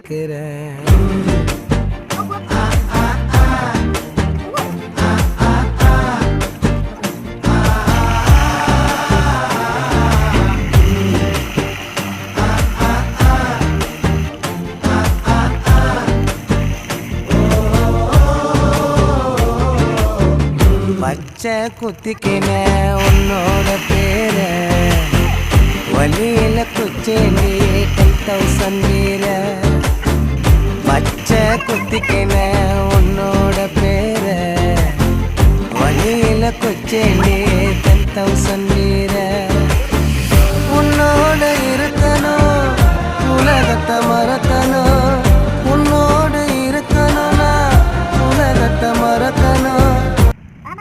கேட்கிறேன். பச்சை குத்திக்கின உன்னோட பேர வழியில குச்சேண்டி 10,000 வீர. பச்சை குத்திக்கின உன்னோட பேர வழியில குச்சேண்டி 10,000 வீர. உன்னோட இருக்கணும் உலகத்தை மறக்க